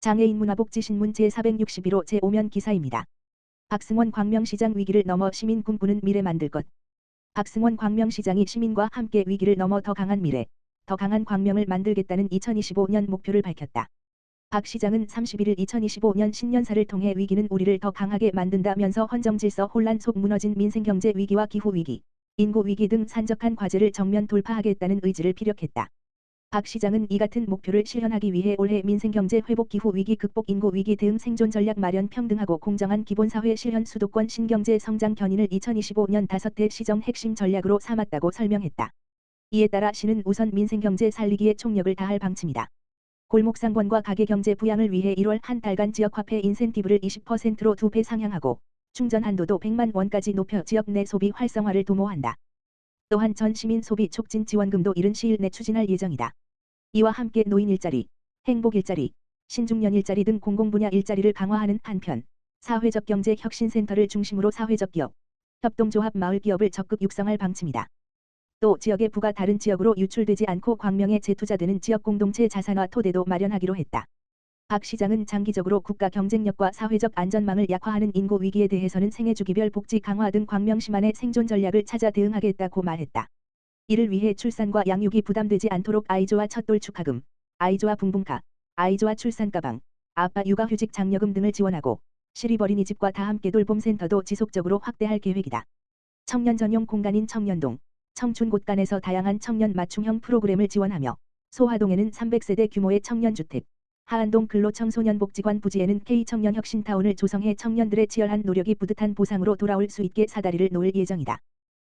장애인 문화복지신문 제461호 제5면 기사입니다. 박승원 광명시장 위기를 넘어 시민 꿈꾸는 미래 만들 것. 박승원 광명시장이 시민과 함께 위기를 넘어 더 강한 미래, 더 강한 광명을 만들겠다는 2025년 목표를 밝혔다. 박 시장은 31일 2025년 신년사를 통해 위기는 우리를 더 강하게 만든다면서 헌정질서 혼란 속 무너진 민생경제 위기와 기후위기, 인구위기 등 산적한 과제를 정면 돌파하겠다는 의지를 피력했다. 박 시장은 이 같은 목표를 실현하기 위해 올해 민생경제 회복 기후위기 극복 인구위기 대응 생존 전략 마련 평등하고 공정한 기본사회 실현 수도권 신경제 성장 견인을 2025년 5대 시정 핵심 전략으로 삼았다고 설명했다. 이에 따라 시는 우선 민생경제 살리기에 총력을 다할 방침이다. 골목상권과 가게경제 부양을 위해 1월 한 달간 지역화폐 인센티브를 20%로 2배 상향하고 충전 한도도 100만 원까지 높여 지역 내 소비 활성화를 도모한다. 또한 전 시민 소비 촉진 지원금도 이른 시일 내 추진할 예정이다. 이와 함께 노인 일자리, 행복 일자리, 신중년 일자리 등 공공분야 일자리를 강화하는 한편 사회적 경제 혁신센터를 중심으로 사회적 기업, 협동조합 마을기업을 적극 육성할 방침이다. 또 지역의 부가 다른 지역으로 유출되지 않고 광명에 재투자되는 지역 공동체 자산화 토대도 마련하기로 했다. 박 시장은 장기적으로 국가 경쟁력과 사회적 안전망을 약화하는 인구 위기에 대해서는 생애주기별 복지 강화 등 광명시만의 생존 전략을 찾아 대응하겠다고 말했다. 이를 위해 출산과 양육이 부담되지 않도록 아이조와 첫돌 축하금, 아이조와 붕붕카, 아이조와 출산가방, 아빠 육아휴직 장려금 등을 지원하고 시립어린이집과 다함께 돌봄센터도 지속적으로 확대할 계획이다. 청년 전용 공간인 청년동, 청춘곳간에서 다양한 청년 맞춤형 프로그램을 지원하며 소화동에는 300세대 규모의 청년주택, 하안동 근로청소년복지관 부지에는 K청년혁신타운을 조성해 청년들의 치열한 노력이 뿌듯한 보상으로 돌아올 수 있게 사다리를 놓을 예정이다.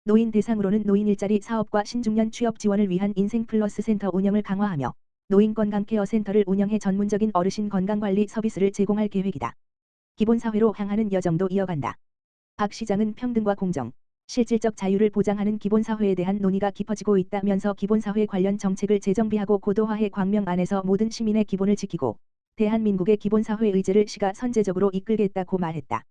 노인 대상으로는 노인 일자리 사업과 신중년 취업 지원을 위한 인생플러스 센터 운영을 강화하며 노인 건강케어 센터를 운영해 전문적인 어르신 건강관리 서비스를 제공할 계획이다. 기본사회로 향하는 여정도 이어간다. 박 시장은 평등과 공정, 실질적 자유를 보장하는 기본사회에 대한 논의가 깊어지고 있다면서 기본사회 관련 정책을 재정비하고 고도화해 광명 안에서 모든 시민의 기본을 지키고 대한민국의 기본사회 의제를 시가 선제적으로 이끌겠다고 말했다.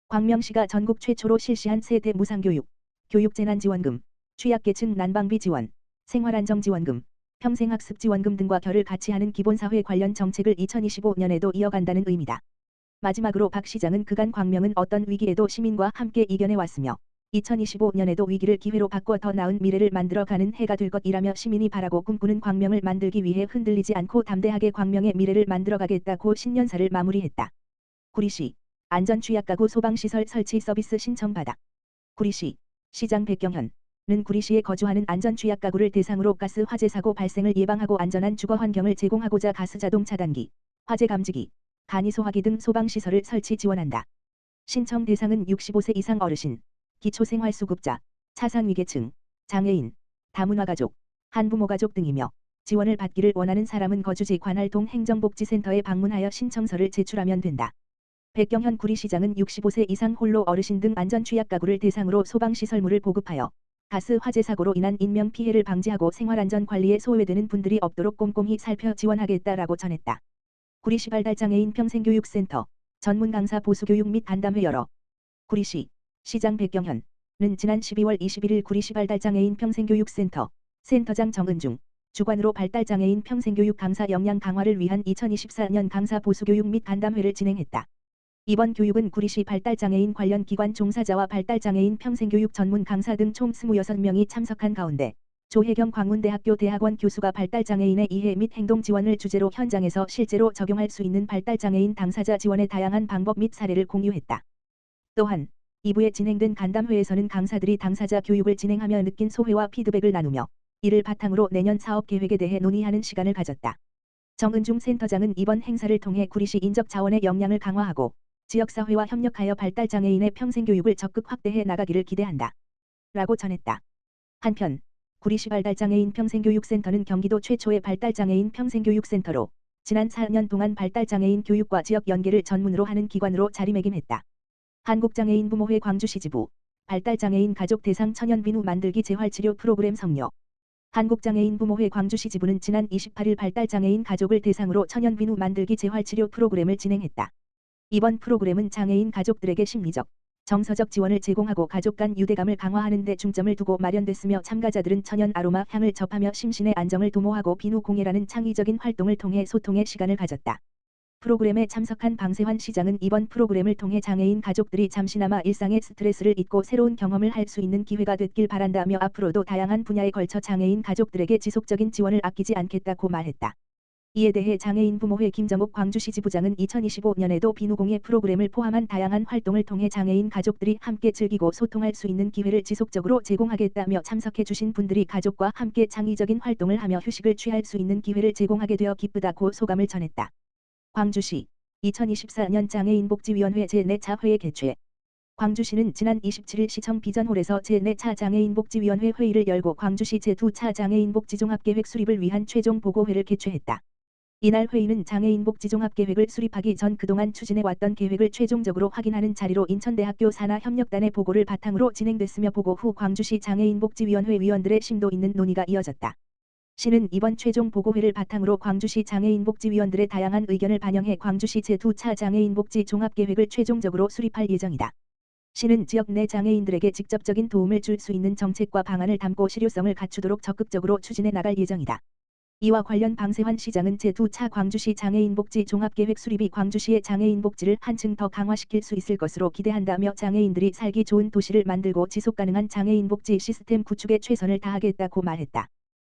광명시가 전국 최초로 실시한 세대 무상교육, 교육재난지원금, 취약계층 난방비 지원, 생활안정지원금, 평생학습지원금 등과 결을 같이 하는 기본사회 관련 정책을 2025년에도 이어간다는 의미다. 마지막으로 박 시장은 그간 광명은 어떤 위기에도 시민과 함께 이겨내왔으며 2025년에도 위기를 기회로 바꿔 더 나은 미래를 만들어가는 해가 될 것이라며 시민이 바라고 꿈꾸는 광명을 만들기 위해 흔들리지 않고 담대하게 광명의 미래를 만들어가겠다고 신년사를 마무리했다. 구리시 안전취약가구 소방시설 설치 서비스 신청받아. 구리시 시장 백경현은 구리시에 거주하는 안전취약가구를 대상으로 가스 화재 사고 발생을 예방하고 안전한 주거 환경을 제공하고자 가스자동 차단기, 화재 감지기, 간이소화기 등 소방시설을 설치 지원한다. 신청 대상은 65세 이상 어르신, 기초생활수급자, 차상위계층, 장애인, 다문화가족, 한부모가족 등이며 지원을 받기를 원하는 사람은 거주지 관할동 행정복지센터에 방문하여 신청서를 제출하면 된다. 백경현 구리시장은 65세 이상 홀로 어르신 등 안전취약가구를 대상으로 소방시설물을 보급하여 가스 화재 사고로 인한 인명피해를 방지하고 생활안전관리에 소외되는 분들이 없도록 꼼꼼히 살펴 지원하겠다라고 전했다. 구리시 발달장애인 평생교육센터 전문 강사 보수교육 및 간담회 열어. 구리시 시장 백경현은 지난 12월 21일 구리시 발달장애인 평생교육센터 센터장 정은중 주관으로 발달장애인 평생교육 강사 역량 강화를 위한 2024년 강사 보수교육 및 간담회를 진행했다. 이번 교육은 구리시 발달장애인 관련 기관 종사자와 발달장애인 평생교육 전문 강사 등 총 26명이 참석한 가운데 조혜경 광운대학교 대학원 교수가 발달장애인의 이해 및 행동 지원을 주제로 현장에서 실제로 적용할 수 있는 발달장애인 당사자 지원의 다양한 방법 및 사례를 공유했다. 또한 2부에 진행된 간담회에서는 강사들이 당사자 교육을 진행하며 느낀 소회와 피드백을 나누며 이를 바탕으로 내년 사업 계획에 대해 논의하는 시간을 가졌다. 정은중 센터장은 이번 행사를 통해 구리시 인적 자원의 역량을 강화하고 지역사회와 협력하여 발달장애인의 평생교육을 적극 확대해 나가기를 기대한다. 라고 전했다. 한편 구리시 발달장애인 평생교육센터는 경기도 최초의 발달장애인 평생교육센터로 지난 4년 동안 발달장애인 교육과 지역 연계를 전문으로 하는 기관으로 자리매김했다. 한국장애인 부모회 광주시지부 발달장애인 가족 대상 천연 비누 만들기 재활치료 프로그램 성료. 한국장애인 부모회 광주시지부는 지난 28일 발달장애인 가족을 대상으로 천연 비누 만들기 재활치료 프로그램을 진행했다. 이번 프로그램은 장애인 가족들에게 심리적, 정서적 지원을 제공하고 가족 간 유대감을 강화하는 데 중점을 두고 마련됐으며 참가자들은 천연 아로마 향을 접하며 심신의 안정을 도모하고 비누 공예라는 창의적인 활동을 통해 소통의 시간을 가졌다. 프로그램에 참석한 방세환 시장은 이번 프로그램을 통해 장애인 가족들이 잠시나마 일상의 스트레스를 잊고 새로운 경험을 할 수 있는 기회가 됐길 바란다며 앞으로도 다양한 분야에 걸쳐 장애인 가족들에게 지속적인 지원을 아끼지 않겠다고 말했다. 이에 대해 장애인 부모회 김정옥 광주시 지부장은 2025년에도 비누공예 프로그램을 포함한 다양한 활동을 통해 장애인 가족들이 함께 즐기고 소통할 수 있는 기회를 지속적으로 제공하겠다며 참석해 주신 분들이 가족과 함께 창의적인 활동을 하며 휴식을 취할 수 있는 기회를 제공하게 되어 기쁘다고 소감을 전했다. 광주시 2024년 장애인복지위원회 제4차 회의 개최. 광주시는 지난 27일 시청 비전홀에서 제4차 장애인복지위원회 회의를 열고 광주시 제2차 장애인복지종합계획 수립을 위한 최종 보고회를 개최했다. 이날 회의는 장애인복지종합계획을 수립하기 전 그동안 추진해왔던 계획을 최종적으로 확인하는 자리로 인천대학교 산하협력단의 보고를 바탕으로 진행됐으며 보고 후 광주시 장애인복지위원회 위원들의 심도 있는 논의가 이어졌다. 시는 이번 최종 보고회를 바탕으로 광주시 장애인복지위원들의 다양한 의견을 반영해 광주시 제2차 장애인복지 종합계획을 최종적으로 수립할 예정이다. 시는 지역 내 장애인들에게 직접적인 도움을 줄 수 있는 정책과 방안을 담고 실효성을 갖추도록 적극적으로 추진해 나갈 예정이다. 이와 관련 방세환 시장은 제2차 광주시 장애인복지 종합계획 수립이 광주시의 장애인복지를 한층 더 강화시킬 수 있을 것으로 기대한다며 장애인들이 살기 좋은 도시를 만들고 지속가능한 장애인복지 시스템 구축에 최선을 다하겠다고 말했다.